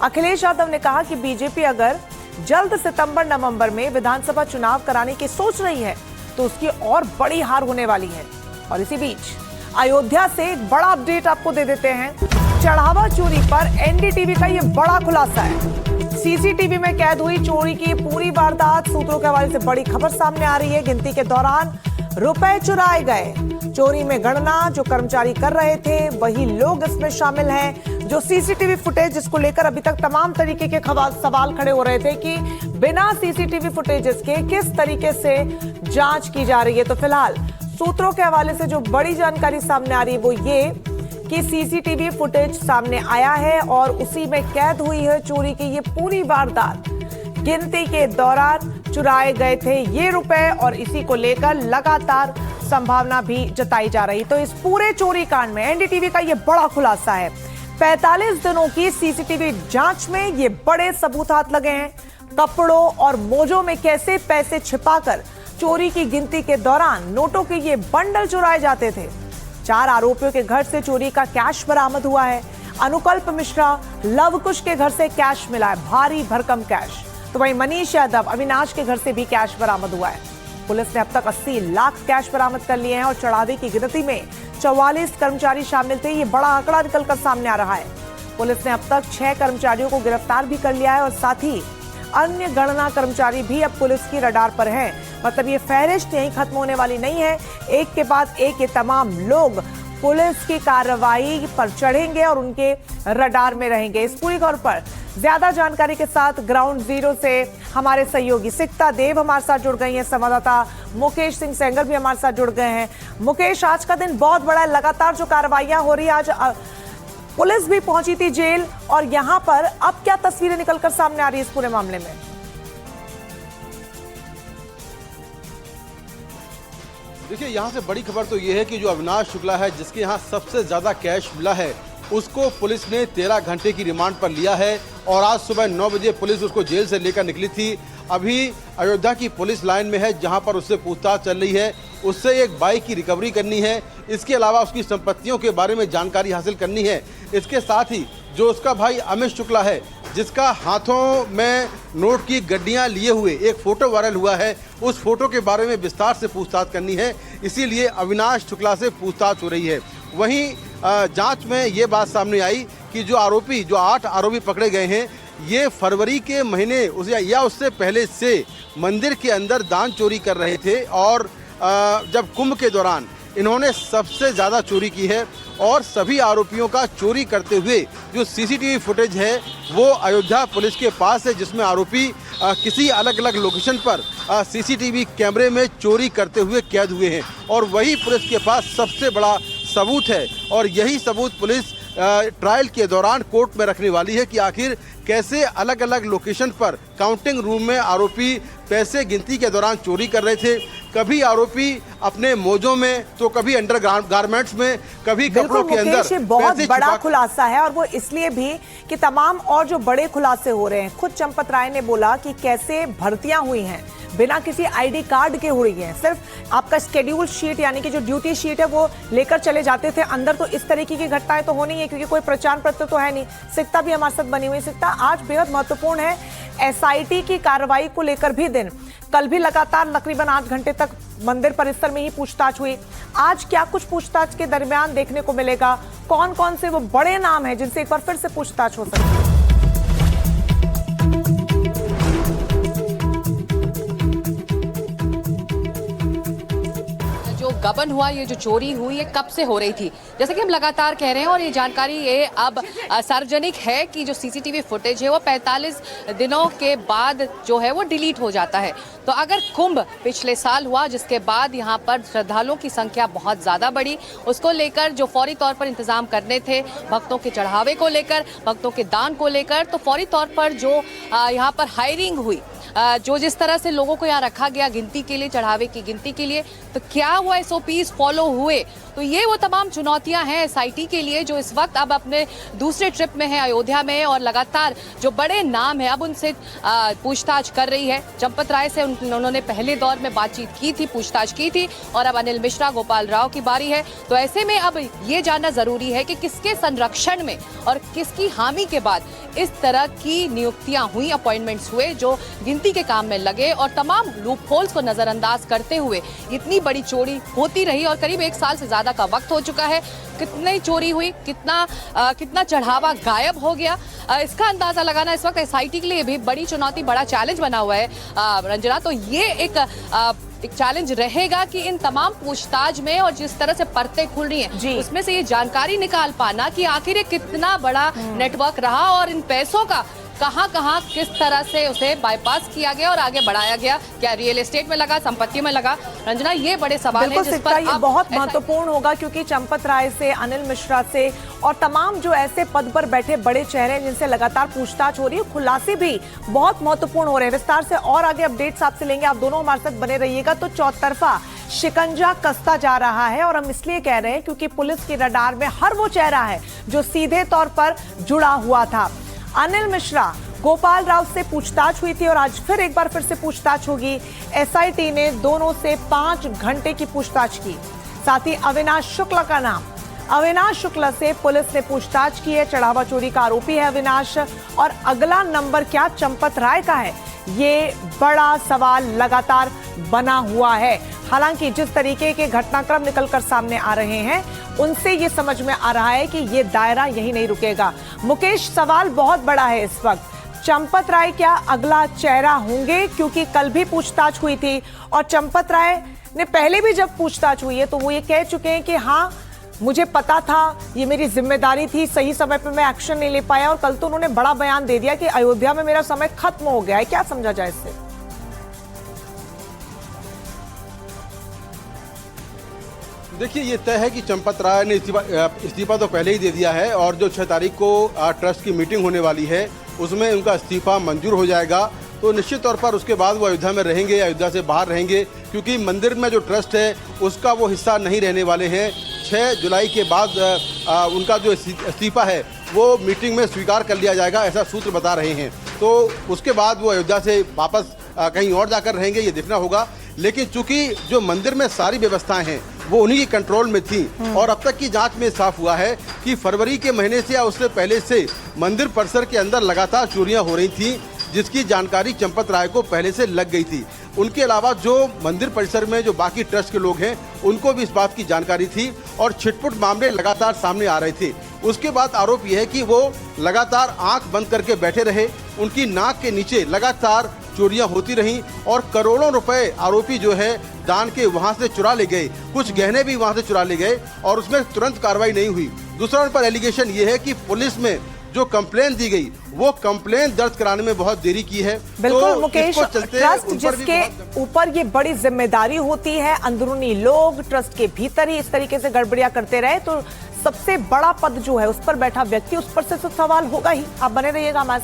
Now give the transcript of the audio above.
अखिलेश यादव ने कहा कि बीजेपी अगर जल्द सितंबर नवंबर में विधानसभा चुनाव कराने की सोच रही है तो उसकी और बड़ी हार होने वाली है। और इसी बीच अयोध्या से एक बड़ा अपडेट आपको दे देते हैं। चढ़ावा चोरी पर एनडीटीवी का ये बड़ा खुलासा है। सीसीटीवी में कैद हुई चोरी की पूरी वारदात, सूत्रों के हवाले से बड़ी खबर सामने आ रही है। गिनती के दौरान रुपए चुराए गए, चोरी में गणना जो कर्मचारी कर रहे थे वही लोग इसमें शामिल हैं। जो सीसीटीवी फुटेज जिसको लेकर अभी तक तमाम तरीके के सवाल खड़े हो रहे थे कि बिना सीसीटीवी फुटेजेस के किस तरीके से जांच की जा रही है। तो फिलहाल सूत्रों के हवाले से जो बड़ी जानकारी सामने आ रही है वो ये कि सीसीटीवी फुटेज सामने आया है और उसी में कैद हुई है चोरी की ये पूरी वारदात। गिनती के दौरान चुराए गए थे ये रुपए और इसी को लेकर लगातार संभावना भी जताई जा रही। तो इस पूरे चोरी कांड में एनडीटीवी का ये बड़ा खुलासा है। 45 दिनों की सीसीटीवी जांच में ये बड़े सबूत हाथ लगे हैं। कपड़ों और मोजों में कैसे पैसे छिपाकर चोरी की गिनती के दौरान नोटों के ये बंडल चुराए जाते थे। 4 आरोपियों के घर से चोरी का कैश बरामद हुआ है। अनुकल्प मिश्रा, लवकुश के घर से कैश मिला है, भारी भरकम कैश। तो वहीं मनीष यादव, अविनाश के घर से भी कैश बरामद हुआ है। पुलिस ने अब तक 80 लाख कैश बरामद कर लिए हैं और चढ़ावे की गिनती में 44 कर्मचारी शामिल थे। ये बड़ा आंकड़ा निकलकर सामने आ रहा है। पुलिस ने अब तक 6 कर्मचारियों को गिरफ्तार भी कर लिया है और साथ ही अन्य गणना कर्मचारी भी अब पुलिस की रडार पर हैं। मतलब ये फहरिस्त यहीं खत्म होने वाली नहीं है। एक के बाद एक ये तमाम लोग पुलिस की कार्रवाई पर चढ़ेंगे और उनके रडार में रहेंगे। इस पूरी खबर पर ज्यादा जानकारी के साथ ग्राउंड जीरो से हमारे सहयोगी सिकता देव हमारे साथ जुड़ गई हैं। संवाददाता मुकेश सिंह सेंगर भी हमारे साथ जुड़ गए हैं। मुकेश, आज का दिन बहुत बड़ा है, लगातार जो कार्रवाइयां हो रही है, आज पुलिस भी पहुंची थी जेल और यहां पर अब क्या तस्वीरें निकलकर सामने आ रही है इस पूरे मामले में? देखिए, यहाँ से बड़ी खबर तो ये है कि जो अविनाश शुक्ला है जिसके यहाँ सबसे ज्यादा कैश मिला है उसको पुलिस ने 13 घंटे की रिमांड पर लिया है और आज सुबह 9 बजे पुलिस उसको जेल से लेकर निकली थी। अभी अयोध्या की पुलिस लाइन में है जहां पर उससे पूछताछ चल रही है। उससे एक बाइक की रिकवरी करनी है, इसके अलावा उसकी संपत्तियों के बारे में जानकारी हासिल करनी है। इसके साथ ही जो उसका भाई अमित शुक्ला है जिसका हाथों में नोट की गड्डियां लिए हुए एक फोटो वायरल हुआ है, उस फोटो के बारे में विस्तार से पूछताछ करनी है। इसीलिए अविनाश शुक्ला से पूछताछ हो रही है। वहीं जांच में ये बात सामने आई कि जो 8 आरोपी पकड़े गए हैं ये फरवरी के महीने या उससे पहले से मंदिर के अंदर दान चोरी कर रहे थे और जब कुंभ के दौरान इन्होंने सबसे ज़्यादा चोरी की है। और सभी आरोपियों का चोरी करते हुए जो सीसीटीवी फुटेज है वो अयोध्या पुलिस के पास है, जिसमें आरोपी किसी अलग अलग लोकेशन पर सीसीटीवी कैमरे में चोरी करते हुए कैद हुए हैं और वही पुलिस के पास सबसे बड़ा सबूत है। और यही सबूत पुलिस ट्रायल के दौरान कोर्ट में रखने वाली है कि आखिर कैसे अलग अलग लोकेशन पर काउंटिंग रूम में आरोपी पैसे गिनती के दौरान चोरी कर रहे थे। कभी आरोपी अपने मोजों में तो कभी अंडर गारमेंट्स में, कभी कपड़ों के अंदर। बहुत बड़ा खुलासा है और वो इसलिए भी कि तमाम और जो बड़े खुलासे हो रहे हैं। खुद चंपत राय ने बोला कि कैसे भर्तियां हुई हैं बिना किसी आईडी कार्ड के हुई है। सिर्फ आपका स्केड्यूल शीट यानी कि जो ड्यूटी शीट है वो लेकर चले जाते थे अंदर। तो इस तरीके की घटनाएं तो होनी है क्योंकि कोई पहचान पत्र तो है नहीं। सिकता भी हमारे साथ बनी हुई। सिकता, आज बेहद महत्वपूर्ण है एसआईटी की कार्रवाई को लेकर भी दिन। कल भी लगातार तकरीबन 8 घंटे तक मंदिर परिसर में ही पूछताछ हुई। आज क्या कुछ पूछताछ के दरमियान देखने को मिलेगा? कौन कौन से वो बड़े नाम हैं जिनसे एक बार फिर से पूछताछ हो सकती है? गबन हुआ, ये जो चोरी हुई है कब से हो रही थी, जैसे कि हम लगातार कह रहे हैं और ये जानकारी ये अब सार्वजनिक है कि जो सीसीटीवी फुटेज है वो 45 दिनों के बाद जो है वो डिलीट हो जाता है। तो अगर कुंभ पिछले साल हुआ जिसके बाद यहाँ पर श्रद्धालुओं की संख्या बहुत ज़्यादा बढ़ी, उसको लेकर जो फौरी तौर पर इंतजाम करने थे भक्तों के चढ़ावे को लेकर, भक्तों के दान को लेकर, तो फौरी तौर पर जो यहाँ पर हायरिंग हुई, जो जिस तरह से लोगों को यहाँ रखा गया गिनती के लिए, चढ़ावे की गिनती के लिए, तो क्या हुआ एसओपीज फॉलो हुए तो ये वो तमाम चुनौतियां हैं एसआईटी के लिए, जो इस वक्त अब अपने दूसरे ट्रिप में है अयोध्या में, और लगातार जो बड़े नाम है अब उनसे पूछताछ कर रही है। चंपत राय से उन्होंने पहले दौर में बातचीत की थी, पूछताछ की थी, और अब अनिल मिश्रा, गोपाल राव की बारी है। तो ऐसे में अब ये जानना जरूरी है कि किसके संरक्षण में और किसकी हामी के बाद इस तरह की नियुक्तियां हुई, अपॉइंटमेंट्स हुए जो गिनती के काम में लगे, और तमाम लूपहोल्स को नजरअंदाज करते हुए इतनी बड़ी चोरी होती रही, और करीब 1 साल से ज्यादा का वक्त हो चुका है। कितनी चोरी हुई, कितना चढ़ावा गायब हो गया, इसका अंदाजा लगाना इस वक्त एसआईटी के लिए भी बड़ी चुनौती, बड़ा चैलेंज बना हुआ है रंजना। तो ये एक चैलेंज रहेगा कि इन तमाम पूछताछ में और जिस तरह से परतें खुल रही हैं उसमें से ये जानकारी निकाल पाना कि आखिर ये कितना बड़ा नेटवर्क रहा और इन पैसों का कहां किस तरह से उसे बाईपास किया गया और आगे बढ़ाया गया, क्या रियल एस्टेट में लगा, संपत्ति में लगा। रंजना, ये बड़े सवाल हैं जिस पर ये बहुत महत्वपूर्ण होगा, क्योंकि चंपत राय से, अनिल मिश्रा से और तमाम जो ऐसे पद पर बैठे बड़े चेहरे हैं जिनसे लगातार पूछताछ हो रही है, खुलासे भी बहुत महत्वपूर्ण हो रहे हैं। विस्तार से और आगे अपडेट्स आपसे लेंगे, आप दोनों हमारे साथ बने रहिएगा। तो चौतरफा शिकंजा कसता जा रहा है, और हम इसलिए कह रहे हैं क्योंकि पुलिस की रडार में हर वो चेहरा है जो सीधे तौर पर जुड़ा हुआ था। अनिल मिश्रा, गोपाल राव से पूछताछ हुई थी और आज फिर से पूछताछ होगी। एसआईटी ने दोनों से 5 घंटे की पूछताछ की। साथ ही अविनाश शुक्ला का नाम, अविनाश शुक्ला से पुलिस ने पूछताछ की है। चढ़ावा चोरी का आरोपी है अविनाश, और अगला नंबर क्या चंपत राय का है, ये बड़ा सवाल लगातार बना हुआ है। हालांकि जिस तरीके के घटनाक्रम निकलकर सामने आ रहे हैं उनसे ये समझ में आ रहा है कि ये दायरा यही नहीं रुकेगा। मुकेश, सवाल बहुत बड़ा है इस वक्त, चंपत राय क्या अगला चेहरा होंगे? क्योंकि कल भी पूछताछ हुई थी और चंपत राय ने पहले भी जब पूछताछ हुई है तो वो ये कह चुके हैं कि हाँ, मुझे पता था, ये मेरी जिम्मेदारी थी, सही समय पे मैं एक्शन नहीं ले पाया। और कल तो उन्होंने बड़ा बयान दे दिया कि अयोध्या में मेरा समय खत्म हो गया है। क्या समझा जाए इससे? देखिए, ये तय है कि चंपत राय ने इस्तीफा तो पहले ही दे दिया है, और जो 6 तारीख को ट्रस्ट की मीटिंग होने वाली है उसमें उनका इस्तीफा मंजूर हो जाएगा। तो निश्चित तौर पर उसके बाद वो अयोध्या में रहेंगे, अयोध्या से बाहर रहेंगे, क्योंकि मंदिर में जो ट्रस्ट है उसका वो हिस्सा नहीं रहने वाले हैं। 6 जुलाई के बाद उनका जो इस्तीफा है वो मीटिंग में स्वीकार कर लिया जाएगा, ऐसा सूत्र बता रहे हैं। तो उसके बाद वो अयोध्या से वापस कहीं और जाकर रहेंगे, ये देखना होगा। लेकिन चूंकि जो मंदिर में सारी व्यवस्थाएं हैं वो उन्हीं की कंट्रोल में थी, और अब तक की जांच में साफ हुआ है कि फरवरी के महीने से या उससे पहले से मंदिर परिसर के अंदर लगातार चोरियां हो रही थी, जिसकी जानकारी चंपत राय को पहले से लग गई थी। उनके अलावा जो मंदिर परिसर में जो बाकी ट्रस्ट के लोग हैं उनको भी इस बात की जानकारी थी, और छिटपुट मामले लगातार सामने आ रहे थे। उसके बाद आरोप यह है कि वो लगातार आंख बंद करके बैठे रहे, उनकी नाक के नीचे लगातार चोरियां होती रहीं, और करोड़ों रुपए आरोपी जो है दान के वहां से चुरा ले गए, कुछ गहने भी वहां से चुरा ले गए, और उसमें तुरंत कार्रवाई नहीं हुई। दूसरा उन पर एलिगेशन ये है कि पुलिस में जो कंप्लेन दी गई वो कंप्लेन दर्ज कराने में बहुत देरी की है। बिल्कुल तो मुकेश, ट्रस्ट जिसके ऊपर ये बड़ी जिम्मेदारी होती है, अंदरूनी लोग ट्रस्ट के भीतर ही इस तरीके से गड़बड़ियां करते रहे तो सबसे बड़ा पद जो है उस पर बैठा व्यक्ति, उस पर से तो सवाल होगा ही। आप बने रहिएगा हमारे